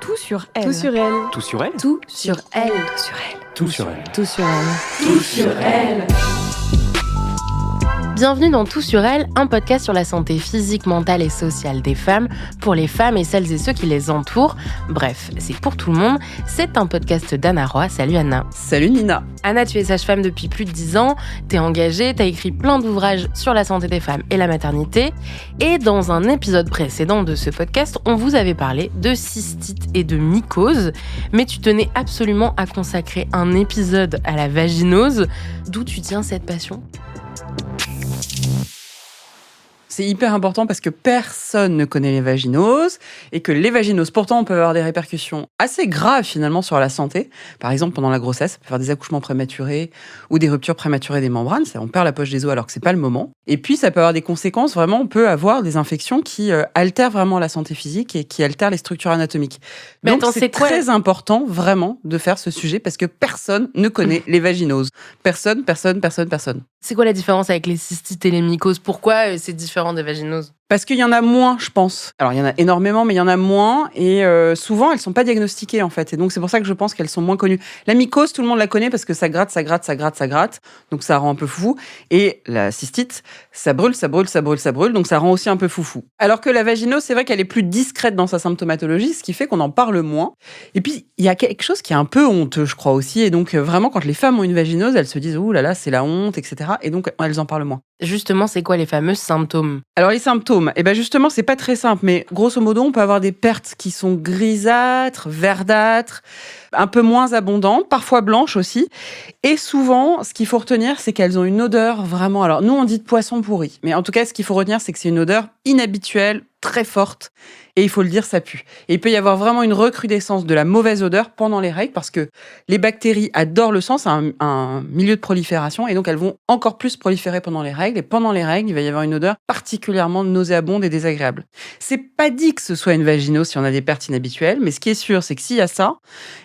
Tout sur elle. Tout sur elle. Tout sur elle. Tout sur elle. Tout sur elle. Tout sur elle. Tout sur elle. Tout sur elle. Bienvenue dans Tout sur elle, un podcast sur la santé physique, mentale et sociale des femmes, pour les femmes et celles et ceux qui les entourent. Bref, c'est pour tout le monde. C'est un podcast d'Anna Roy. Salut Anna. Salut Nina. Anna, tu es sage-femme depuis plus de 10 ans, t'es engagée, t'as écrit plein d'ouvrages sur la santé des femmes et la maternité. Et dans un épisode précédent de ce podcast, on vous avait parlé de cystite et de mycose, mais tu tenais absolument à consacrer un épisode à la vaginose. D'où tu tiens cette passion ? C'est hyper important parce que personne ne connaît les vaginoses et que les vaginoses, pourtant, peuvent avoir des répercussions assez graves finalement sur la santé. Par exemple, pendant la grossesse, ça peut faire des accouchements prématurés ou des ruptures prématurées des membranes. On perd la poche des os alors que c'est pas le moment. Et puis, ça peut avoir des conséquences. Vraiment, on peut avoir des infections qui altèrent vraiment la santé physique et qui altèrent les structures anatomiques. Mais Donc, attends, c'est très important vraiment de faire ce sujet parce que personne ne connaît les vaginoses. Personne. C'est quoi la différence avec les cystites et les mycoses ? Pourquoi c'est différent des vaginoses ? Parce qu'il y en a moins, je pense. Alors, il y en a énormément, mais il y en a moins. Et souvent, elles ne sont pas diagnostiquées, en fait. Et donc, c'est pour ça que je pense qu'elles sont moins connues. La mycose, tout le monde la connaît parce que ça gratte. Donc, ça rend un peu foufou. Et la cystite, ça brûle. Donc, ça rend aussi un peu foufou. Alors que la vaginose, c'est vrai qu'elle est plus discrète dans sa symptomatologie, ce qui fait qu'on en parle moins. Et puis, il y a quelque chose qui est un peu honteux, je crois aussi. Et donc, vraiment, quand les femmes ont une vaginose, elles se disent « Ouh là là, c'est la honte, etc. » Et donc, elles en parlent moins. Justement, c'est quoi les fameux symptômes ? Alors, les symptômes, justement, c'est pas très simple, mais grosso modo, on peut avoir des pertes qui sont grisâtres, verdâtres, un peu moins abondantes, parfois blanches aussi. Et souvent, ce qu'il faut retenir, c'est qu'elles ont une odeur vraiment... Alors, nous, on dit de poisson pourri. Mais en tout cas, ce qu'il faut retenir, c'est que c'est une odeur inhabituelle, très forte. Et il faut le dire, ça pue. Et il peut y avoir vraiment une recrudescence de la mauvaise odeur pendant les règles parce que les bactéries adorent le sang, c'est un milieu de prolifération et donc elles vont encore plus proliférer pendant les règles. Et pendant les règles, il va y avoir une odeur particulièrement nauséabonde et désagréable. C'est pas dit que ce soit une vaginose si on a des pertes inhabituelles, mais ce qui est sûr, c'est que s'il y a ça,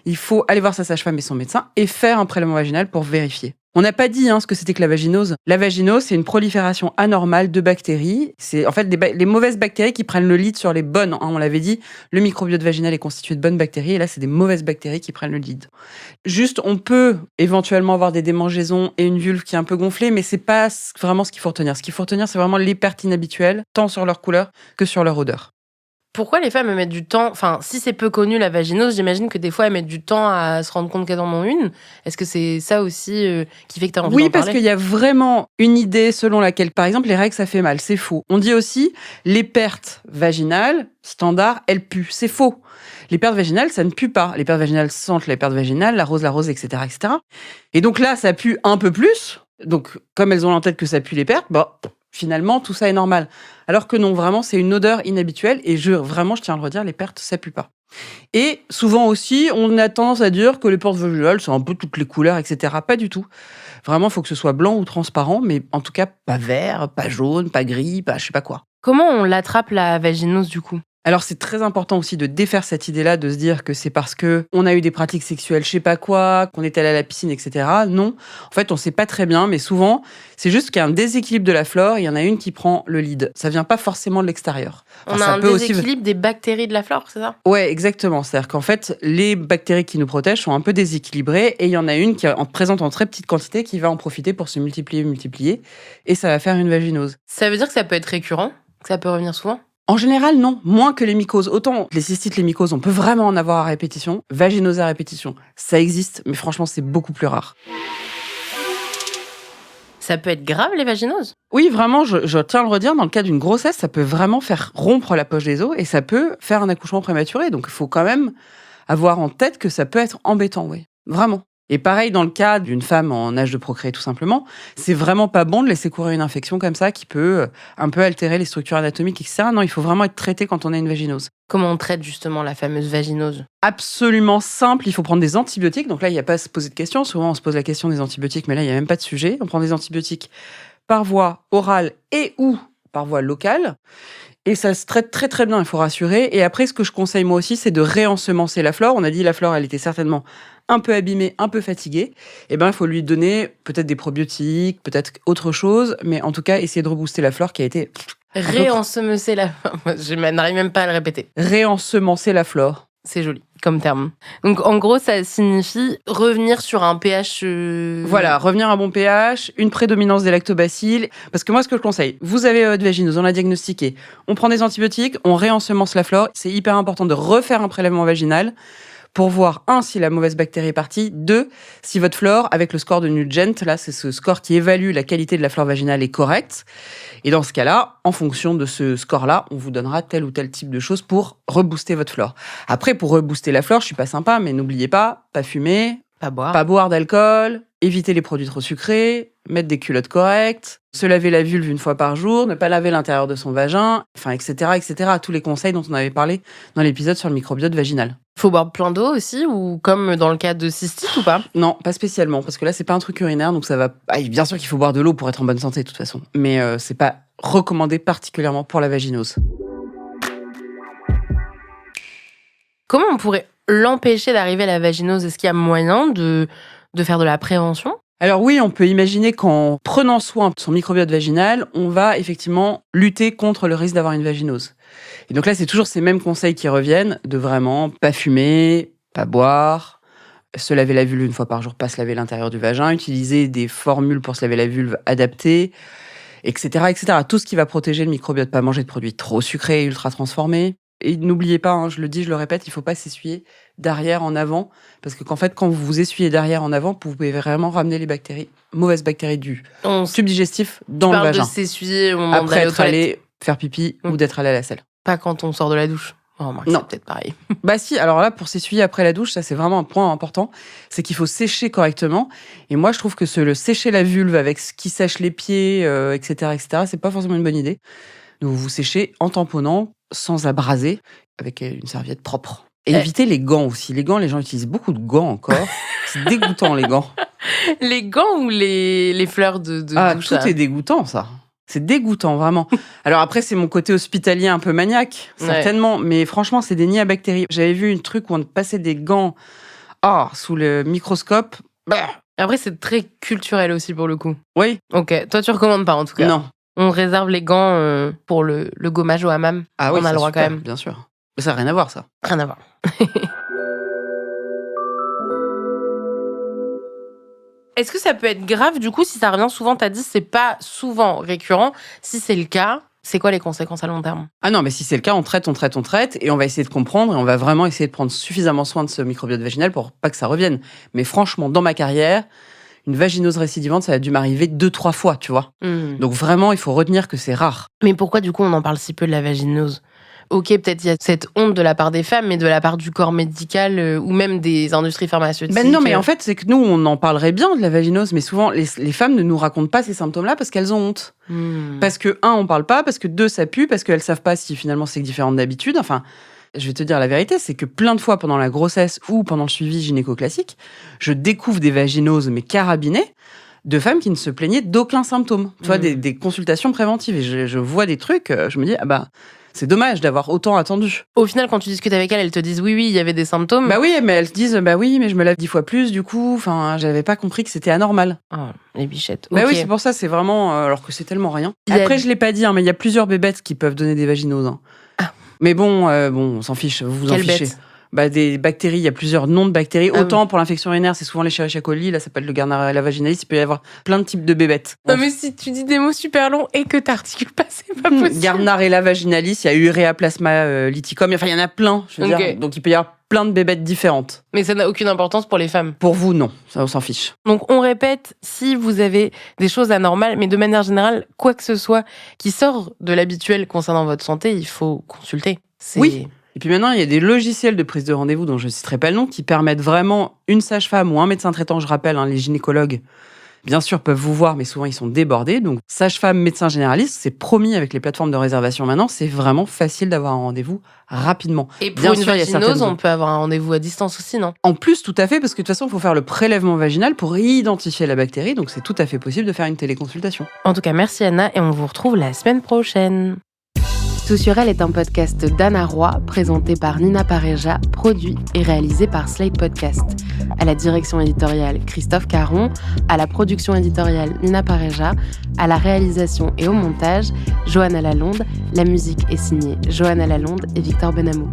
il faut aller voir sa sage-femme et son médecin et faire un prélèvement vaginal pour vérifier. On n'a pas dit ce que c'était que la vaginose. La vaginose, c'est une prolifération anormale de bactéries. C'est en fait les mauvaises bactéries qui prennent le lead sur les bonnes. On l'avait dit, le microbiote vaginal est constitué de bonnes bactéries. Et là, c'est des mauvaises bactéries qui prennent le lead. Juste, on peut éventuellement avoir des démangeaisons et une vulve qui est un peu gonflée, mais c'est pas vraiment ce qu'il faut retenir. Ce qu'il faut retenir, c'est vraiment les pertes inhabituelles, tant sur leur couleur que sur leur odeur. Pourquoi les femmes mettent du temps ? Enfin, si c'est peu connu la vaginose, j'imagine que des fois elles mettent du temps à se rendre compte qu'elles en ont une. Est-ce que c'est ça aussi qui fait que tu as envie d'en parler ? Oui, parce qu'il y a vraiment une idée selon laquelle, par exemple, les règles, ça fait mal. C'est faux. On dit aussi les pertes vaginales, standard, elles puent. C'est faux. Les pertes vaginales, ça ne pue pas. Les pertes vaginales sentent les pertes vaginales, la rose, etc., etc. Et donc là, ça pue un peu plus. Donc, comme elles ont en tête que ça pue les pertes, finalement, tout ça est normal. Alors que non, vraiment, c'est une odeur inhabituelle. Et je tiens à le redire, les pertes, ça pue pas. Et souvent aussi, on a tendance à dire que les pertes vaginales, c'est un peu toutes les couleurs, etc. Pas du tout. Vraiment, il faut que ce soit blanc ou transparent, mais en tout cas, pas vert, pas jaune, pas gris, pas je sais pas quoi. Comment on l'attrape, la vaginose, du coup ? Alors, c'est très important aussi de défaire cette idée-là, de se dire que c'est parce que on a eu des pratiques sexuelles, je sais pas quoi, qu'on est allé à la piscine, etc. Non. En fait, on sait pas très bien, mais souvent, c'est juste qu'il y a un déséquilibre de la flore, il y en a une qui prend le lead. Ça vient pas forcément de l'extérieur. On a un déséquilibre des bactéries de la flore, c'est ça ? Ouais, exactement. C'est-à-dire qu'en fait, les bactéries qui nous protègent sont un peu déséquilibrées et il y en a une qui est présente en très petite quantité qui va en profiter pour se multiplier et ça va faire une vaginose. Ça veut dire que ça peut être récurrent ? Que ça peut revenir souvent ? En général, non. Moins que les mycoses. Autant les cystites, les mycoses, on peut vraiment en avoir à répétition. Vaginose à répétition, ça existe, mais franchement, c'est beaucoup plus rare. Ça peut être grave, les vaginoses ? Oui, vraiment, je tiens à le redire, dans le cas d'une grossesse, ça peut vraiment faire rompre la poche des os et ça peut faire un accouchement prématuré. Donc, il faut quand même avoir en tête que ça peut être embêtant, oui. Vraiment. Et pareil, dans le cas d'une femme en âge de procréer, tout simplement, c'est vraiment pas bon de laisser courir une infection comme ça qui peut un peu altérer les structures anatomiques, etc. Non, il faut vraiment être traité quand on a une vaginose. Comment on traite justement la fameuse vaginose ? Absolument simple, il faut prendre des antibiotiques. Donc là, il n'y a pas à se poser de questions. Souvent, on se pose la question des antibiotiques, mais là, il n'y a même pas de sujet. On prend des antibiotiques par voie orale et ou par voie locale. Et ça se traite très très bien, il faut rassurer. Et après, ce que je conseille moi aussi, c'est de réensemencer la flore. On a dit la flore, elle était certainement un peu abîmée, un peu fatiguée. Il faut lui donner peut-être des probiotiques, peut-être autre chose, mais en tout cas, essayer de rebooster la flore qui a été... Réensemencer la flore. Je n'arrive même pas à le répéter. Réensemencer la flore. C'est joli. comme terme. Donc, en gros, ça signifie revenir sur un pH... Voilà, revenir à un bon pH, une prédominance des lactobacilles. Parce que moi, ce que je conseille, vous avez votre vaginose, on l'a diagnostiqué, on prend des antibiotiques, on réensemence la flore. C'est hyper important de refaire un prélèvement vaginal pour voir, 1, si la mauvaise bactérie est partie, 2, si votre flore, avec le score de Nugent, là, c'est ce score qui évalue la qualité de la flore vaginale, est correct. Et dans ce cas-là, en fonction de ce score-là, on vous donnera tel ou tel type de choses pour rebooster votre flore. Après, pour rebooster la flore, je suis pas sympa, mais n'oubliez pas fumer, Pas boire. pas boire d'alcool, éviter les produits trop sucrés, mettre des culottes correctes, se laver la vulve une fois par jour, ne pas laver l'intérieur de son vagin, enfin, etc., etc. Tous les conseils dont on avait parlé dans l'épisode sur le microbiote vaginal. Faut boire plein d'eau aussi, ou comme dans le cas de cystite ou pas? Non, pas spécialement, parce que là, c'est pas un truc urinaire, donc ça va... Ah, bien sûr qu'il faut boire de l'eau pour être en bonne santé, de toute façon. Mais c'est pas recommandé particulièrement pour la vaginose. Comment on pourrait l'empêcher d'arriver à la vaginose? Est-ce qu'il y a moyen de faire de la prévention? Alors oui, on peut imaginer qu'en prenant soin de son microbiote vaginal, on va effectivement lutter contre le risque d'avoir une vaginose. Et donc là, c'est toujours ces mêmes conseils qui reviennent, de vraiment pas fumer, pas boire, se laver la vulve une fois par jour, pas se laver l'intérieur du vagin, utiliser des formules pour se laver la vulve adaptées, etc., etc. Tout ce qui va protéger le microbiote, pas manger de produits trop sucrés et ultra transformés. Et n'oubliez pas, je le dis, je le répète, il ne faut pas s'essuyer d'arrière en avant, parce que qu'en fait, quand vous vous essuyez d'arrière en avant, vous pouvez vraiment ramener les bactéries, mauvaises bactéries du tube digestif dans le vagin. Tu parles de s'essuyer au moment après d'aller aux être toilettes. allé faire pipi ou d'être allé à la selle. Pas quand on sort de la douche. Oh, Non. c'est peut-être pareil. Bah si, alors là, pour s'essuyer après la douche, ça c'est vraiment un point important, c'est qu'il faut sécher correctement. Et moi, je trouve que le sécher la vulve avec ce qui sèche les pieds, etc., c'est pas forcément une bonne idée. Donc vous séchez en tamponnant, sans abraser, avec une serviette propre. Et évitez les gants aussi. Les gants, les gens utilisent beaucoup de gants encore. C'est dégoûtant, les gants. Les gants ou les fleurs de douche? Tout est dégoûtant, ça. C'est dégoûtant, vraiment. Alors après, c'est mon côté hospitalier un peu maniaque, certainement. Mais franchement, c'est des nids à bactéries. J'avais vu un truc où on passait des gants sous le microscope. Après, c'est très culturel aussi, pour le coup. Oui. Ok, toi, tu recommandes pas, en tout cas. Non. On réserve les gants pour le gommage au hammam. Ah oui, on a le droit super, quand même. Bien sûr. Mais ça n'a rien à voir, ça. Rien à voir. Est-ce que ça peut être grave, du coup, si ça revient souvent? T'as dit c'est pas souvent récurrent. Si c'est le cas, c'est quoi les conséquences à long terme? Ah non, mais si c'est le cas, on traite, et on va essayer de comprendre, et on va vraiment essayer de prendre suffisamment soin de ce microbiote vaginal pour pas que ça revienne. Mais franchement, dans ma carrière, une vaginose récidivante, ça a dû m'arriver 2-3 fois, tu vois. Donc vraiment, il faut retenir que c'est rare. Mais pourquoi, du coup, on en parle si peu de la vaginose? Ok, peut-être il y a cette honte de la part des femmes, mais de la part du corps médical ou même des industries pharmaceutiques. Ben non, mais en fait, c'est que nous, on en parlerait bien de la vaginose, mais souvent, les femmes ne nous racontent pas ces symptômes-là parce qu'elles ont honte. Parce que, 1, on parle pas, parce que 2, ça pue, parce qu'elles savent pas si finalement c'est différent d'habitude. Enfin, je vais te dire la vérité, c'est que plein de fois pendant la grossesse ou pendant le suivi gynéco-classique, je découvre des vaginoses, mais carabinées, de femmes qui ne se plaignaient d'aucun symptôme. Tu vois, des consultations préventives. Et je vois des trucs, je me dis, c'est dommage d'avoir autant attendu. Au final, quand tu discutes avec elles te disent oui, il y avait des symptômes. Bah oui, mais elles te disent oui, mais je me lave 10 fois plus, du coup, enfin, j'avais pas compris que c'était anormal. Oh, les bichettes. Bah okay. oui, c'est pour ça, c'est vraiment, alors que c'est tellement rien. Après, je l'ai pas dit, mais il y a plusieurs bébêtes qui peuvent donner des vaginoses. Mais bon, on s'en fiche, vous en fichez. Des bactéries, il y a plusieurs noms de bactéries. Autant pour l'infection urinaire, c'est souvent les Escherichia coli, là ça s'appelle le Gardnerella vaginalis, il peut y avoir plein de types de bébêtes. Non mais si tu dis des mots super longs et que t'articules pas, c'est pas possible. Gardnerella vaginalis, il y a Ureaplasma liticum, enfin il y en a plein, je veux dire. Donc il peut y avoir plein de bébêtes différentes. Mais ça n'a aucune importance pour les femmes. Pour vous, non, ça on s'en fiche. Donc on répète, si vous avez des choses anormales, mais de manière générale, quoi que ce soit qui sort de l'habituel concernant votre santé, il faut consulter. Oui. Et puis maintenant, il y a des logiciels de prise de rendez-vous dont je ne citerai pas le nom qui permettent vraiment une sage-femme ou un médecin traitant, je rappelle, les gynécologues, bien sûr, peuvent vous voir, mais souvent ils sont débordés. Donc sage-femme, médecin généraliste, c'est promis avec les plateformes de réservation maintenant, c'est vraiment facile d'avoir un rendez-vous rapidement. Et pour une vaginose, on peut avoir un rendez-vous à distance aussi, non? En plus, tout à fait, parce que de toute façon, il faut faire le prélèvement vaginal pour identifier la bactérie, donc c'est tout à fait possible de faire une téléconsultation. En tout cas, merci Anna, et on vous retrouve la semaine prochaine. Tout sur elle est un podcast d'Anna Roy, présenté par Nina Pareja, produit et réalisé par Slate Podcast. À la direction éditoriale, Christophe Caron, à la production éditoriale, Nina Pareja, à la réalisation et au montage, Johanna Lalonde. La musique est signée Johanna Lalonde et Victor Benamou.